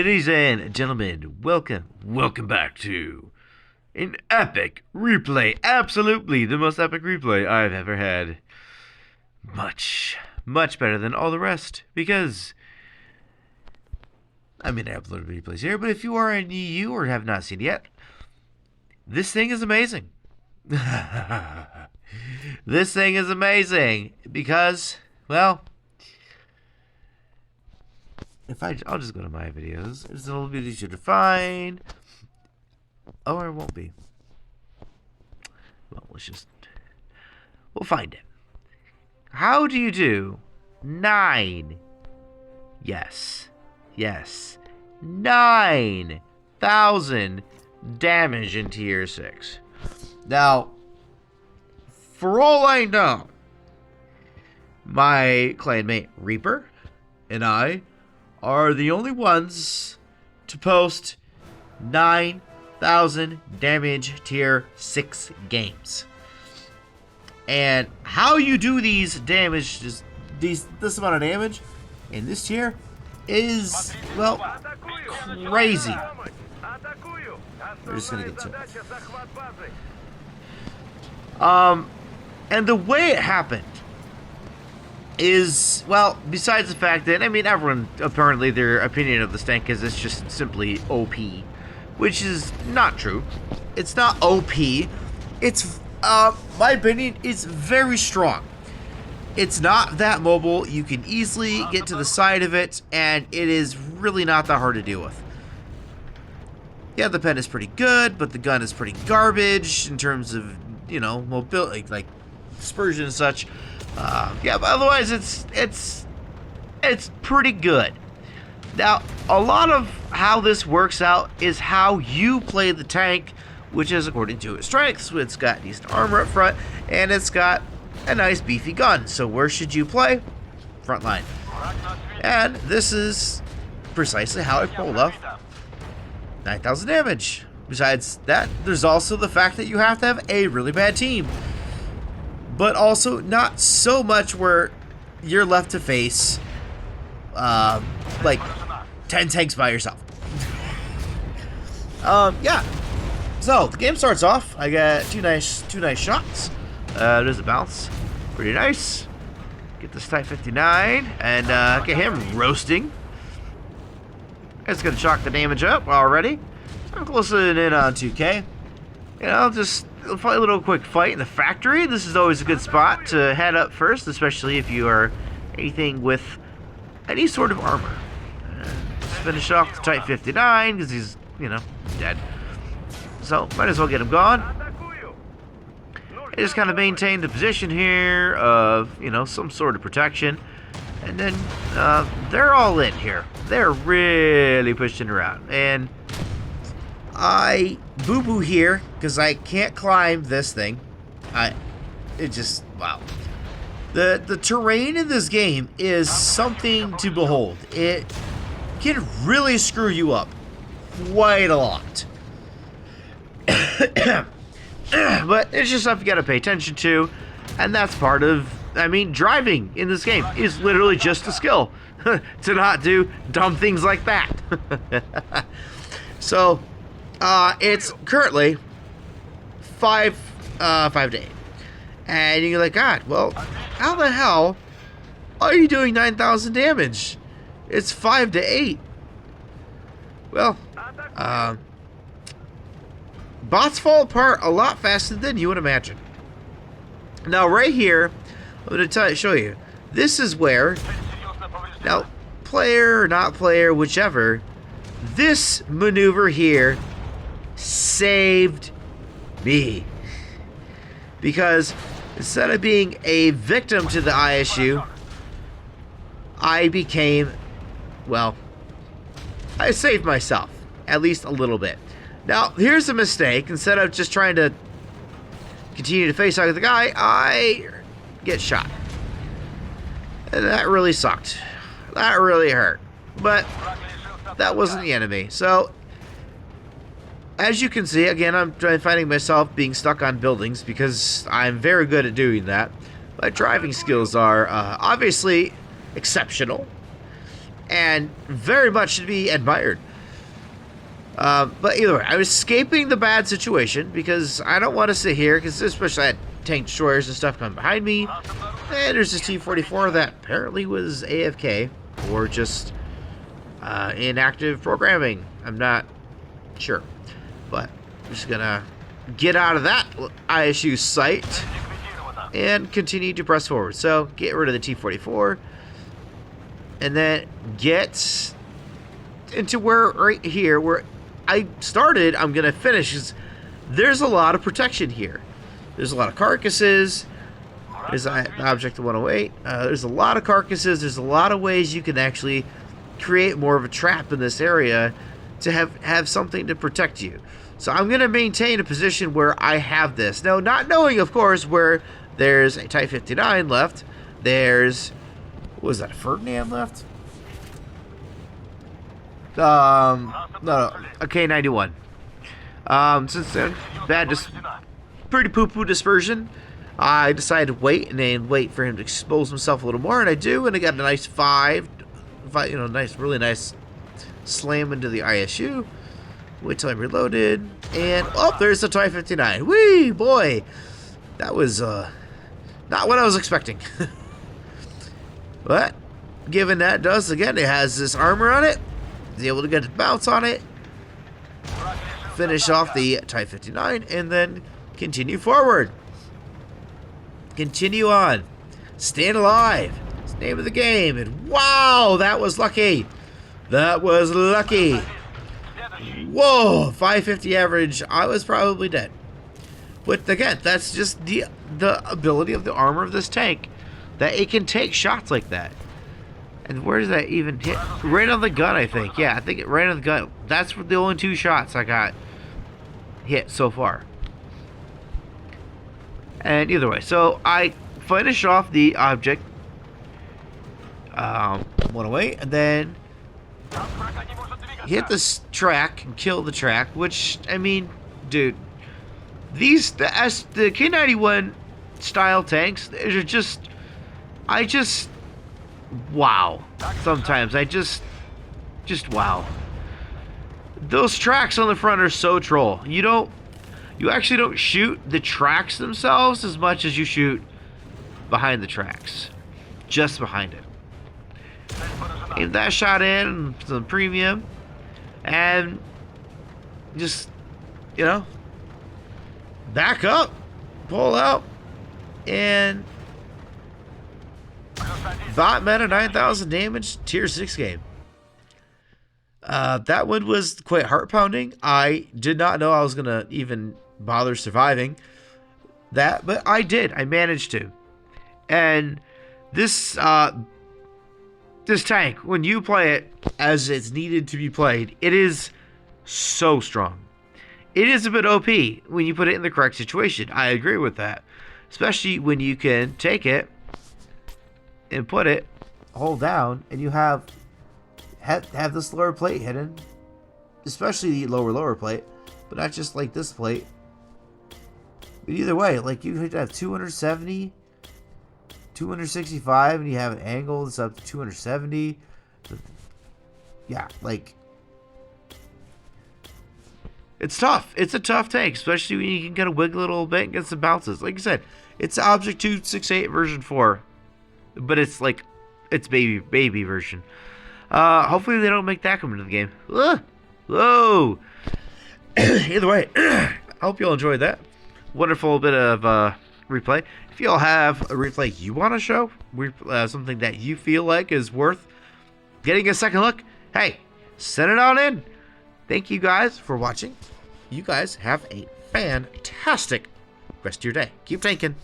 Ladies and gentlemen, welcome back to an epic replay. Absolutely the most epic replay I've ever had. Much better than all the rest, because I uploaded replays here, but if you are in EU or have not seen it yet, this thing is amazing. This thing is amazing because, well, I'll just go to my videos. It's a little bit easier to find. Oh, it won't be. Well, we'll find it. How do you do 9? Yes. 9,000 damage in tier 6. Now, for all I know, my clanmate Reaper and I are the only ones to post 9,000 damage tier 6 games. And how you do these damage, this amount of damage in this tier is, well, crazy. We're just gonna get to it. And the way it happened is, well, besides the fact that, everyone, apparently their opinion of the tank is it's just simply OP, which is not true. It's not OP. It's, my opinion, is very strong. It's not that mobile. You can easily get to the side of it, and it is really not that hard to deal with. Yeah, the pen is pretty good, but the gun is pretty garbage in terms of, mobility, like dispersion and such. Yeah, but otherwise it's pretty good. Now, a lot of how this works out is how you play the tank, which is according to its strengths. It's got decent armor up front, and it's got a nice beefy gun. So where should you play? Front line. And this is precisely how I pulled off 9,000 damage. Besides that, there's also the fact that you have to have a really bad team. But also not so much where you're left to face, like 10 tanks by yourself. Yeah. So the game starts off. I got two nice shots. There's a bounce, pretty nice. Get this Type 59 and get him roasting. It's gonna chalk the damage up already. I'm closing in on 2K. Just a little quick fight in the factory. This is always a good spot to head up first, especially if you are anything with any sort of armor. Just finish off the Type 59 because he's, dead. So, might as well get him gone. I just kind of maintain the position here of, some sort of protection. And then, they're all in here. They're really pushing around. And I boo-boo here because I can't climb this thing. Wow. The terrain in this game is something to behold. It can really screw you up quite a lot. But it's just stuff you gotta pay attention to, and that's part of, driving in this game is literally just a skill. To not do dumb things like that. So, it's currently 5 to 8. And you're like, God, well, how the hell are you doing 9,000 damage? It's 5 to 8. Well, bots fall apart a lot faster than you would imagine. Now, right here, I'm going to show you. This is where, now, player or not player, whichever, this maneuver here saved me. Because instead of being a victim to the ISU, I became, well, I saved myself, at least a little bit. Now, here's a mistake. Instead of just trying to continue to face off with the guy, I get shot. And that really sucked. That really hurt. But that wasn't the enemy. So, as you can see, again, I'm finding myself being stuck on buildings because I'm very good at doing that. My driving skills are obviously exceptional and very much to be admired. But either way, I was escaping the bad situation because I don't want to sit here, because especially I had tank destroyers and stuff coming behind me. And there's this T-44 that apparently was AFK, or just inactive programming. I'm not sure. But I'm just gonna get out of that ISU site and continue to press forward. So get rid of the T-44 and then get into where right here where I started. I'm gonna finish. There's a lot of protection here. There's a lot of carcasses. There's the object 108. There's a lot of carcasses. There's a lot of ways you can actually create more of a trap in this area to have something to protect you. So I'm going to maintain a position where I have this. Now, not knowing, of course, where there's a Type 59 left. There's, what was that, a Ferdinand left? No, a K91. Since then, bad, just pretty poo-poo dispersion. I decided to wait and then wait for him to expose himself a little more, and I do, and I got a nice five, really nice slam into the ISU. Wait till I'm reloaded, and oh, there's the Type 59. Whee, boy, that was not what I was expecting. But given that does again, it has this armor on it, is able to get a bounce on it, finish off the Type 59, and then continue forward. Continue on. Stand alive. It's the name of the game. And wow, that was lucky. That was lucky. Whoa, 550 average. I was probably dead. But again, that's just the ability of the armor of this tank, that it can take shots like that. And where does that even hit? Right on the gun, I think. Yeah, I think it right on the gun. That's the only 2 shots I got hit so far. And either way, so I finish off the object 108, and then hit this track and kill the track. Which, I mean, dude, the K91 style tanks are just, wow. Sometimes I just wow. Those tracks on the front are so troll. You actually don't shoot the tracks themselves as much as you shoot behind the tracks. Just behind it. Aim that shot in, some premium, and just, back up, pull out, and Bot meta 9,000 damage, tier 6 game. That one was quite heart-pounding. I did not know I was going to even bother surviving that, but I did. I managed to. And this this tank, when you play it as it's needed to be played, it is so strong. It is a bit OP when you put it in the correct situation. I agree with that. Especially when you can take it and put it, hold down, and you have this lower plate hidden. Especially the lower plate, but not just like this plate. But either way, like you have 270, 265, and you have an angle that's up to 270. Yeah, like, it's tough. It's a tough tank, especially when you can kind of wiggle it a little bit and get some bounces. Like I said, it's Object 268 version 4, but it's like, it's baby version. Hopefully they don't make that come into the game. Whoa. Either way, I hope you all enjoyed that. Wonderful bit of replay. If you all have a replay you want to show, something that you feel like is worth getting a second look, hey, send it on in. Thank you guys for watching. You guys have a fantastic rest of your day. Keep tanking.